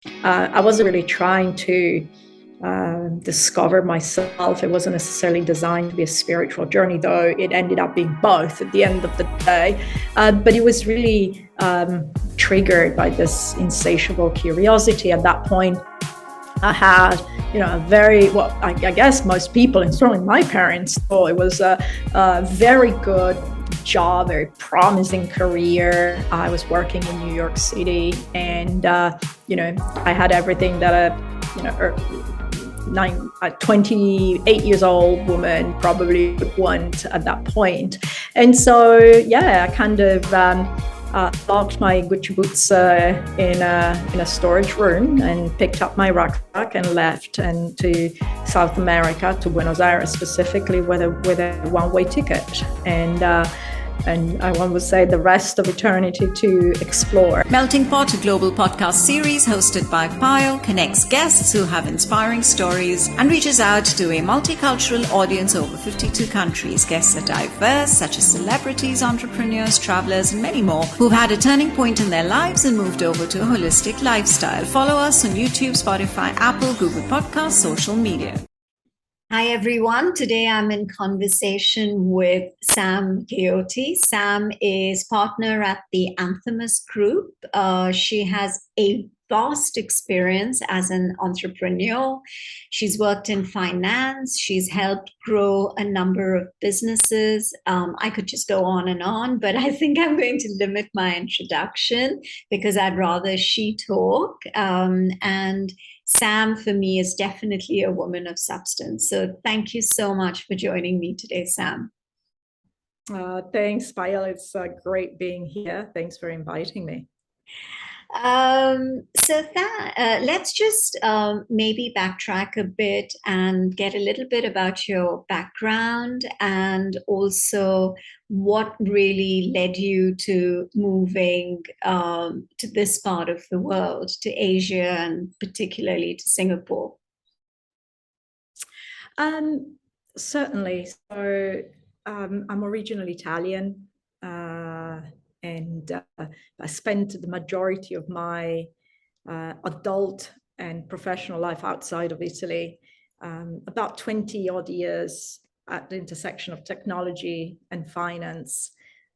I wasn't really trying to discover myself. It wasn't necessarily designed to be a spiritual journey, though it ended up being both at the end of the day. But it was really triggered by this insatiable curiosity. At that point, I had, a very, well, I guess most people, and certainly my parents, thought it was a very good job, very promising career. I was working in New York City, and I had everything that a 28 years old woman probably would want at that point. And so, yeah, I kind of locked my Gucci boots in a storage room and picked up my rucksack and left and to South America, to Buenos Aires specifically, with a one-way ticket. And I want to say the rest of eternity to explore. Melting Pot, a global podcast series hosted by Pyle, connects guests who have inspiring stories and reaches out to a multicultural audience over 52 countries. Guests are diverse, such as celebrities, entrepreneurs, travelers, and many more who've had a turning point in their lives and moved over to a holistic lifestyle. Follow us on YouTube, Spotify, Apple, Google Podcasts, social media. Hi, everyone. Today I'm in conversation with Sam Ghiotti. Sam is partner at the Anthemous Group. She has a vast experience as an entrepreneur. She's worked in finance. She's helped grow a number of businesses. I could just go on, but I think I'm going to limit my introduction because I'd rather she talk. And Sam, for me, is definitely a woman of substance. So thank you so much for joining me today, Sam. Thanks, Payal. It's great being here. Thanks for inviting me. Let's just maybe backtrack a bit and get a little bit about your background and also what really led you to moving to this part of the world, to Asia and particularly to Singapore. Certainly. So I'm originally Italian. And I spent the majority of my adult and professional life outside of Italy, about 20 odd years at the intersection of technology and finance.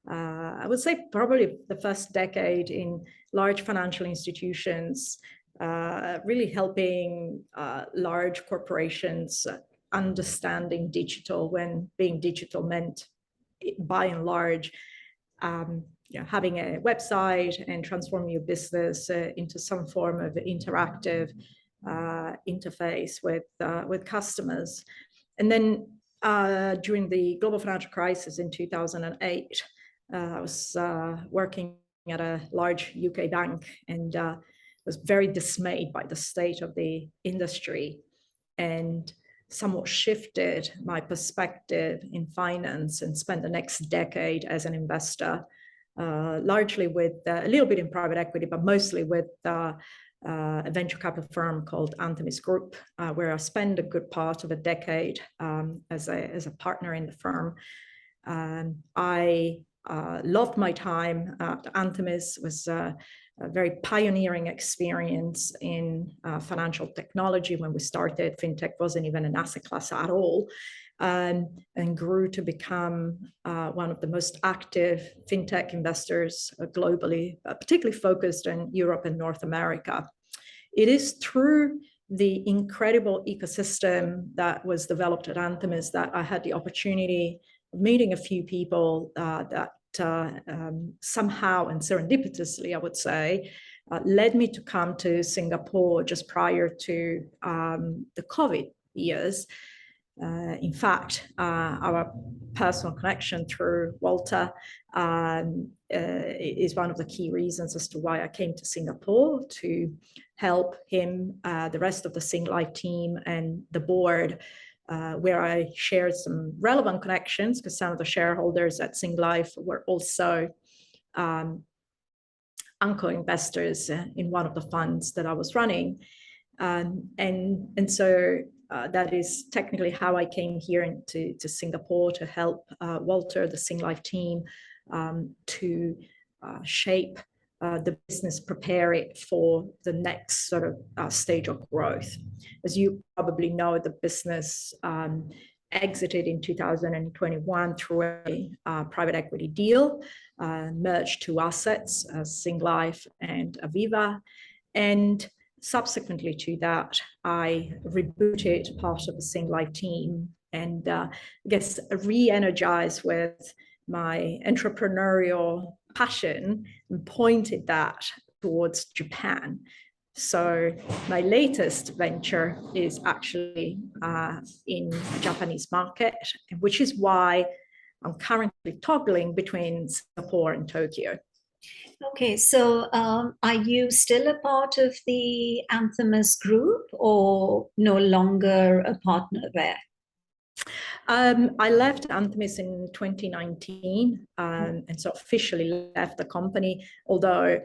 I would say probably the first decade in large financial institutions, really helping large corporations understanding digital when being digital meant, by and large, having a website and transforming your business into some form of interactive interface with customers. And then during the global financial crisis in 2008, I was working at a large UK bank and was very dismayed by the state of the industry and somewhat shifted my perspective in finance and spent the next decade as an investor, largely with a little bit in private equity, but mostly with a venture capital firm called Anthemous Group, where I spent a good part of a decade as a partner in the firm. I loved my time at Anthemous. It was a very pioneering experience in financial technology. When we started, Fintech wasn't even an asset class at all, and grew to become one of the most active Fintech investors globally, particularly focused on Europe and North America. It is through the incredible ecosystem that was developed at Anthemous that I had the opportunity of meeting a few people that somehow and serendipitously, I would say, led me to come to Singapore just prior to the COVID years. In fact, our personal connection through Walter is one of the key reasons as to why I came to Singapore, to help him, the rest of the Sing Life team and the board, where I shared some relevant connections because some of the shareholders at Sing Life were also anchor investors in one of the funds that I was running. And so that is technically how I came here to Singapore to help Walter, the Sing Life team, to shape the business, prepare it for the next sort of stage of growth. As you probably know, the business exited in 2021 through a private equity deal, merged two assets, Singlife and Aviva. And subsequently to that, I rebooted part of the Singlife team and I guess re-energized with my entrepreneurial passion and pointed that towards Japan. So my latest venture is actually in the Japanese market, which is why I'm currently toggling between Singapore and Tokyo. Okay, so are you still a part of the Anthemous Group or no longer a partner there? I left Anthemous in 2019 and so officially left the company, although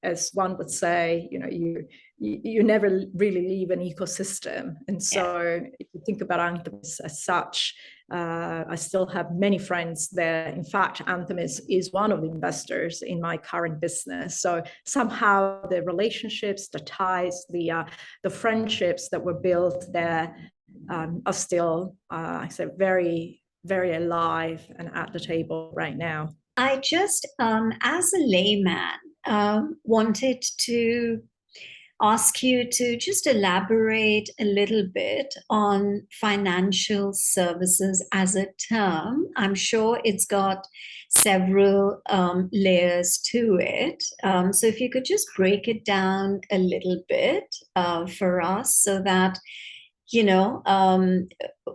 as one would say, you never really leave an ecosystem. And so if you think about Anthemous as such, I still have many friends there. In fact, Anthemous is one of the investors in my current business. So somehow the relationships, the ties, the friendships that were built there are still, I say, very, very alive and at the table right now. I just, as a layman, wanted to ask you to just elaborate a little bit on financial services as a term. I'm sure it's got several layers to it. So if you could just break it down a little bit for us so that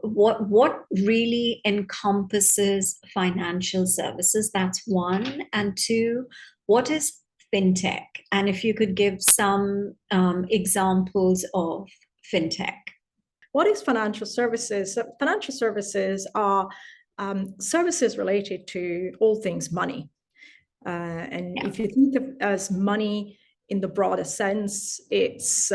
what really encompasses financial services. That's one. And two, what is fintech? And if you could give some examples of fintech. What is financial services? Financial services are services related to all things money. If you think of as money in the broader sense, it's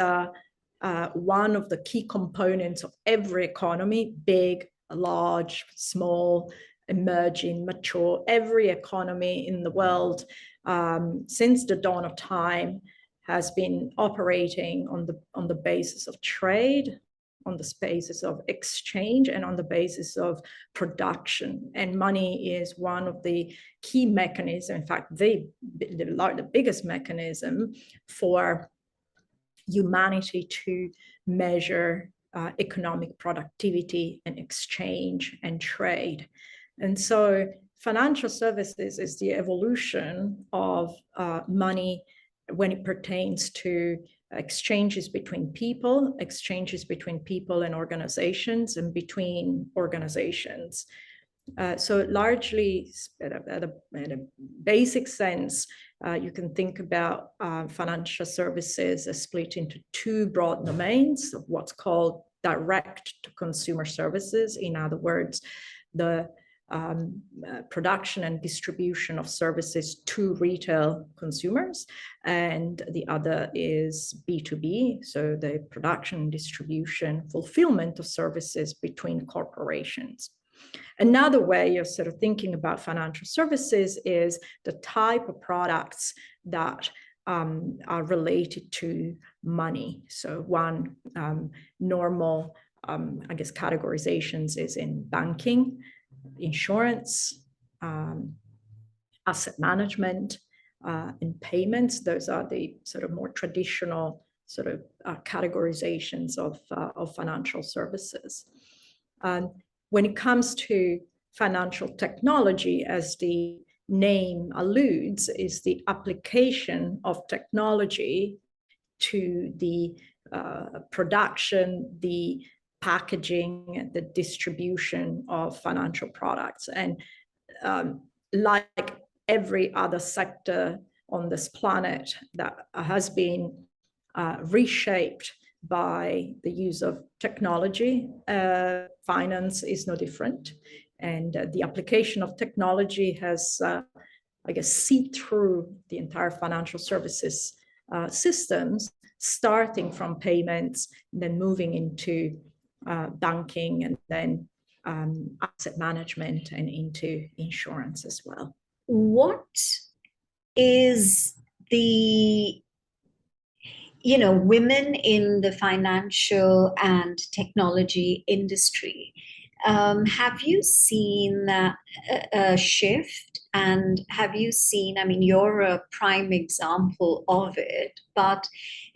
one of the key components of every economy, big, large, small, emerging, mature. Every economy in the world since the dawn of time has been operating on the basis of trade, on the basis of exchange, and on the basis of production. And money is one of the key mechanisms, in fact, the biggest mechanism for humanity to measure economic productivity and exchange and trade. And so financial services is the evolution of money when it pertains to exchanges between people and organizations, and between organizations. So largely, at a basic sense, you can think about financial services as split into two broad domains of what's called direct to consumer services. In other words, the production and distribution of services to retail consumers, and the other is B2B, so the production, distribution, fulfillment of services between corporations. Another way of sort of thinking about financial services is the type of products that are related to money. So one normal, I guess, categorizations is in banking, insurance, asset management, and payments. Those are the sort of more traditional sort of categorizations of financial services. When it comes to financial technology, as the name alludes, is the application of technology to the production, the packaging, the distribution of financial products. And like every other sector on this planet that has been reshaped by the use of technology, finance is no different. And the application of technology has, I guess, seeped through the entire financial services systems, starting from payments, then moving into banking, and then asset management, and into insurance as well. What is the women in the financial and technology industry. Have you seen a shift? And have you seen, I mean, you're a prime example of it, but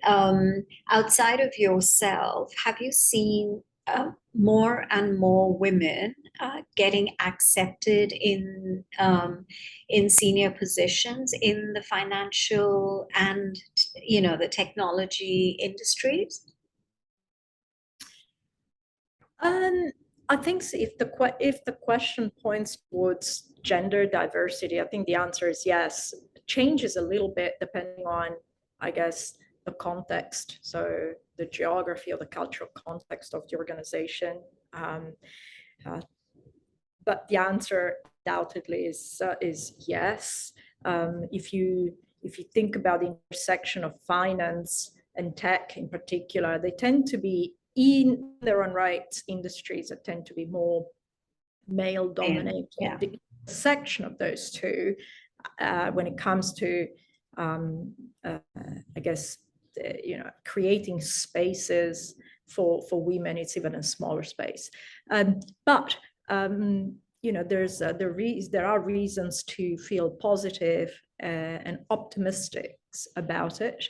outside of yourself, have you seen more and more women getting accepted in senior positions in the financial and the technology industries? I think so. If the question points towards gender diversity, I think the answer is yes. It changes a little bit depending on, I guess, the context. So the geography or the cultural context of the organization. But the answer undoubtedly is yes. If you think about the intersection of finance and tech in particular, they tend to be, in their own right, industries that tend to be more male dominated. Yeah. The intersection of those two, when it comes to, I guess, creating spaces for women, it's even a smaller space. But there are reasons to feel positive and optimistic about it.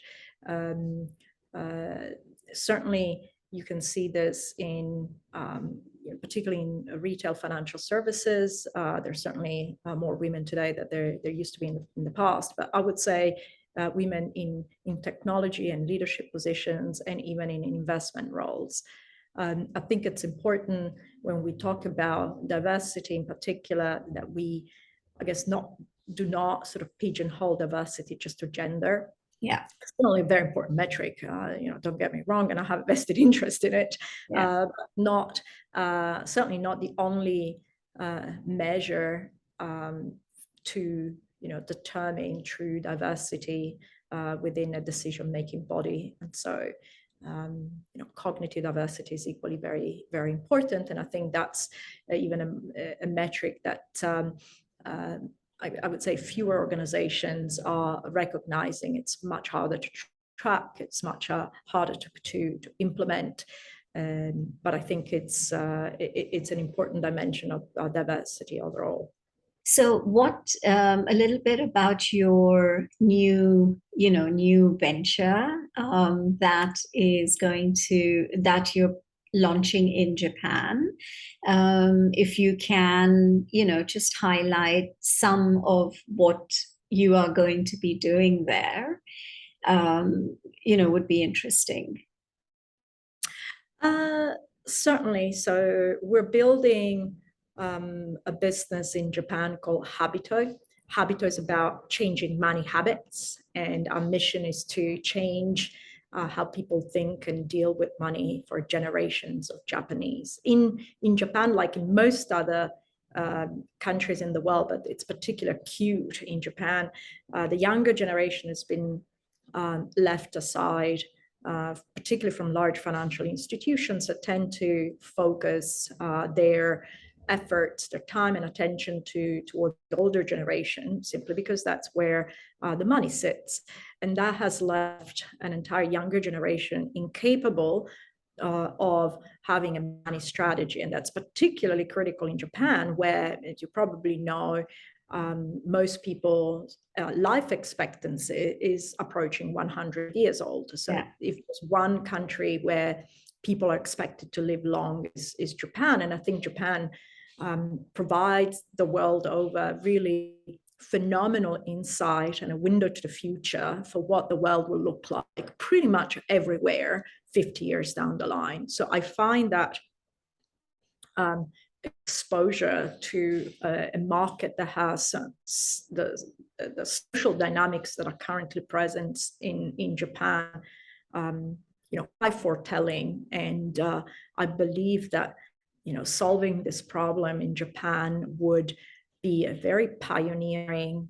Certainly, you can see this in, particularly in retail financial services. There's certainly more women today that there used to be in the past. But I would say women in technology and leadership positions, and even in investment roles. I think it's important when we talk about diversity in particular that we, I guess, do not sort of pigeonhole diversity just to gender. Yeah, it's certainly a very important metric. Don't get me wrong, and I have a vested interest in it. Yeah. Not certainly not the only measure to determine true diversity within a decision-making body. And so, cognitive diversity is equally very, very important. And I think that's even a metric that I would say fewer organizations are recognizing. It's much harder to track. It's much harder to implement. But I think it's an important dimension of diversity overall. So what, a little bit about your new venture that you're launching in Japan. If you can, just highlight some of what you are going to be doing there, would be interesting. Certainly. So we're building a business in Japan called Habito. Habito is about changing money habits, and our mission is to change how people think and deal with money for generations of Japanese. In Japan, like in most other countries in the world, but it's particularly acute in Japan, the younger generation has been left aside, particularly from large financial institutions that tend to focus their efforts, their time and attention toward the older generation, simply because that's where the money sits. And that has left an entire younger generation incapable of having a money strategy. And that's particularly critical in Japan, where, as you probably know, most people's life expectancy is approaching 100 years old. So if there's one country where people are expected to live long, is Japan. And I think Japan provides the world over really phenomenal insight and a window to the future for what the world will look like pretty much everywhere 50 years down the line. So I find that exposure to a market that has the social dynamics that are currently present in Japan, quite foretelling. And I believe that solving this problem in Japan would be a very pioneering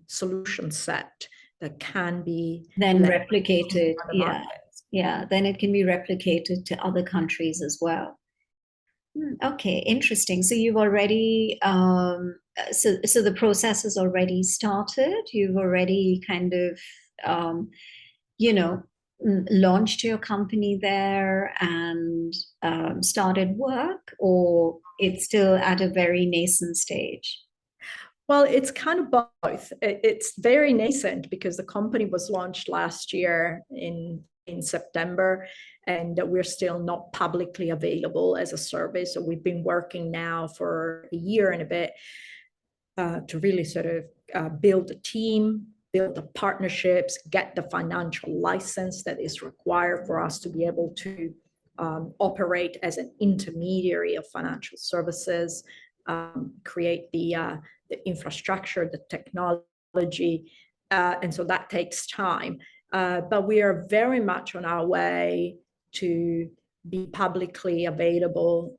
solution set that can be then replicated. Yeah, then it can be replicated to other countries as well. Okay, interesting. So you've already so the process has already started. You've already kind of um, you know launched your company there and started work, or it's still at a very nascent stage? Well, it's kind of both. It's very nascent because the company was launched last year in September, and we're still not publicly available as a service. So we've been working now for a year and a bit to really sort of build a team, build the partnerships, get the financial license that is required for us to be able to operate as an intermediary of financial services, create the infrastructure, the technology, and so that takes time. But we are very much on our way to be publicly available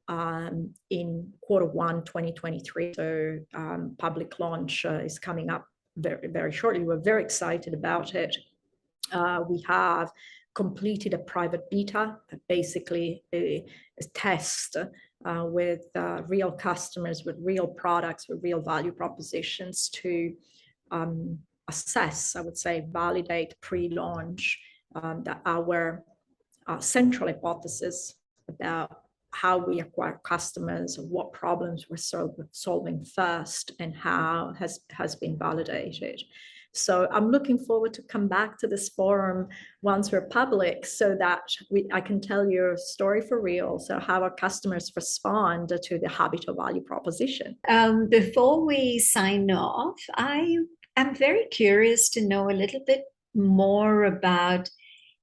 in Q1 2023. So public launch is coming up very, very shortly. We're very excited about it. We have completed a private beta, basically a test with real customers, with real products, with real value propositions to assess, I would say, validate pre-launch that our central hypothesis about how we acquire customers, what problems we're solving first, and how has been validated. So I'm looking forward to come back to this forum once we're public so that I can tell you a story for real. So how our customers respond to the Habito value proposition. Before we sign off, I am very curious to know a little bit more about.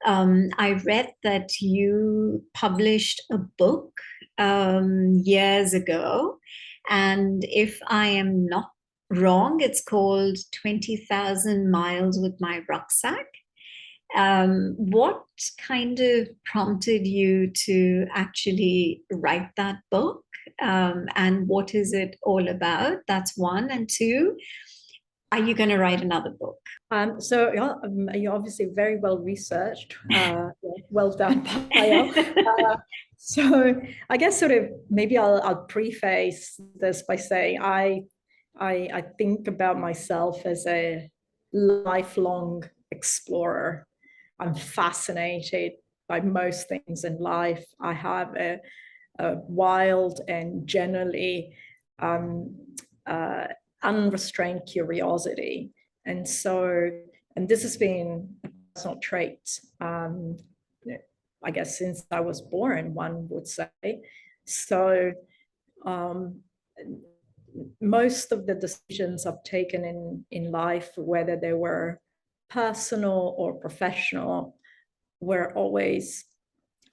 I read that you published a book years ago, and if I am not wrong, it's called 20,000 Miles with My Rucksack. What kind of prompted you to actually write that book? And what is it all about? That's one. And two, are you going to write another book? So you're obviously very well researched, well done, Payal. So I guess sort of maybe I'll preface this by saying I think about myself as a lifelong explorer. I'm fascinated by most things in life. I have a wild and generally uh, unrestrained curiosity. And so, and this has been a personal trait, I guess, since I was born, one would say. So, most of the decisions I've taken in life, whether they were personal or professional, were always,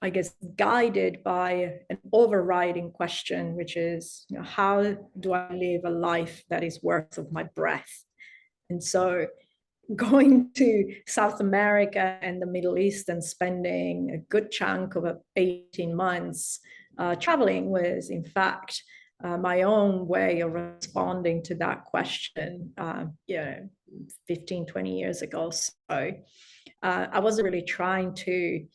I guess, guided by an overriding question, which is, how do I live a life that is worth of my breath? And so going to South America and the Middle East and spending a good chunk of 18 months traveling was, in fact, my own way of responding to that question, 15, 20 years ago. So I wasn't really trying to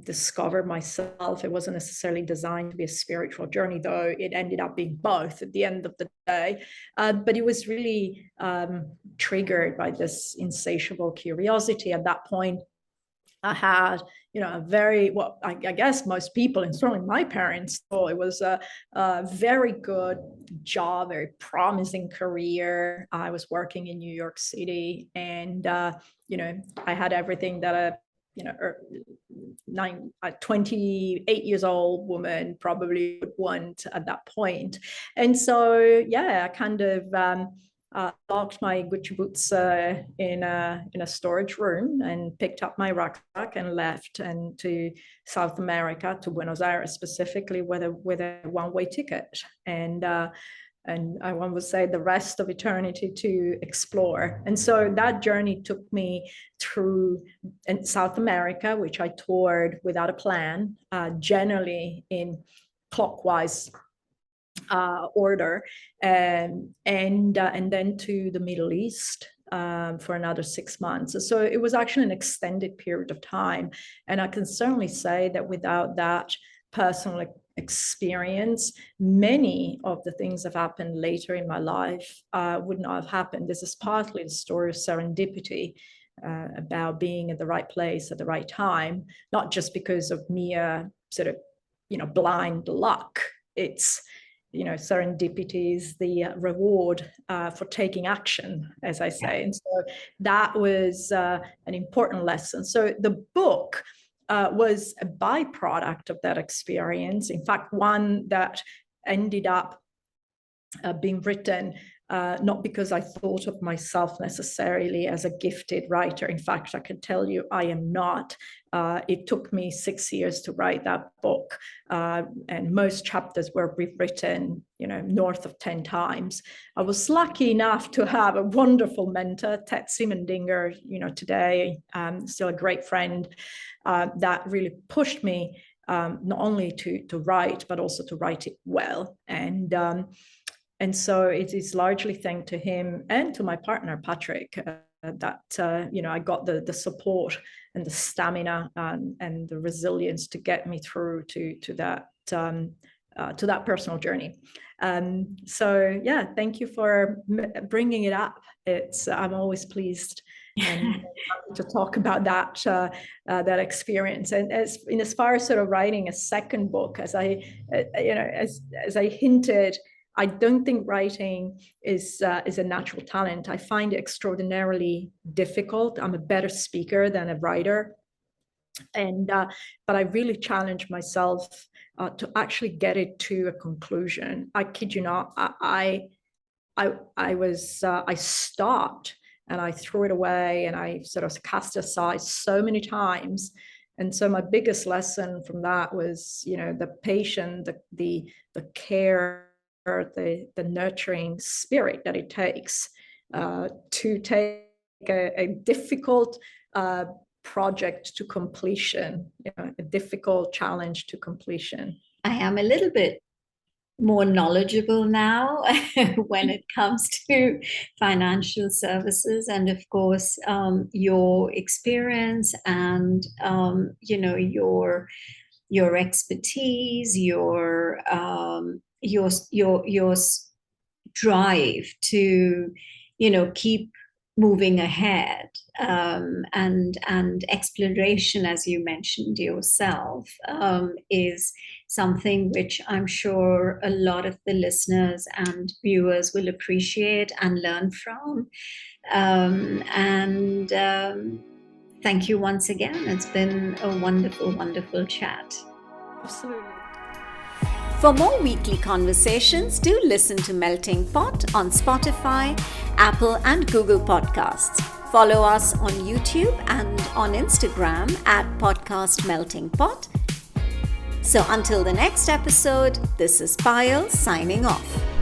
discover myself. It wasn't necessarily designed to be a spiritual journey, though it ended up being both at the end of the day. But it was really triggered by this insatiable curiosity. At that point, I had, a very, well, I guess most people, and certainly my parents, thought it was a very good job, very promising career. I was working in New York City, and, I had everything that a 28 years old woman probably would want at that point. And so, I kind of locked my Gucci boots in a storage room and picked up my rucksack and left and to South America, to Buenos Aires specifically, with a one-way ticket. And I want to say the rest of eternity to explore. And so that journey took me through South America, which I toured without a plan, generally in clockwise order, and then to the Middle East for another 6 months. So it was actually an extended period of time. And I can certainly say that without that personal experience, many of the things that have happened later in my life would not have happened. This is partly the story of serendipity, about being at the right place at the right time, not just because of mere sort of, blind luck. It's, serendipity is the reward for taking action, as I say. And so that was an important lesson. So the book was a byproduct of that experience. In fact, one that ended up being written not because I thought of myself necessarily as a gifted writer. In fact, I can tell you I am not. It took me 6 years to write that book, and most chapters were rewritten, north of 10 times. I was lucky enough to have a wonderful mentor, Ted Simendinger, today, still a great friend, that really pushed me not only to write, but also to write it well. And so it is largely thanks to him and to my partner, Patrick, that, I got the support and the stamina and the resilience to get me through to that personal journey. So, yeah, thank you for bringing it up. I'm always pleased and to talk about that experience. And as far as sort of writing a second book, as I hinted, I don't think writing is a natural talent. I find it extraordinarily difficult. I'm a better speaker than a writer, but I really challenge myself to actually get it to a conclusion. I kid you not. I stopped and I threw it away and I sort of cast it aside so many times. And so my biggest lesson from that was, the patience, the care, the nurturing spirit that it takes to take a difficult project to completion, a difficult challenge to completion. I am a little bit more knowledgeable now when it comes to financial services, and of course your experience and your expertise, your drive to keep moving ahead, and exploration, as you mentioned yourself, is something which I'm sure a lot of the listeners and viewers will appreciate and learn from. Thank you once again. It's been a wonderful, wonderful chat. Absolutely. For more weekly conversations, do listen to Melting Pot on Spotify, Apple and Google Podcasts. Follow us on YouTube and on Instagram at Podcast Melting Pot. So until the next episode, this is Payal signing off.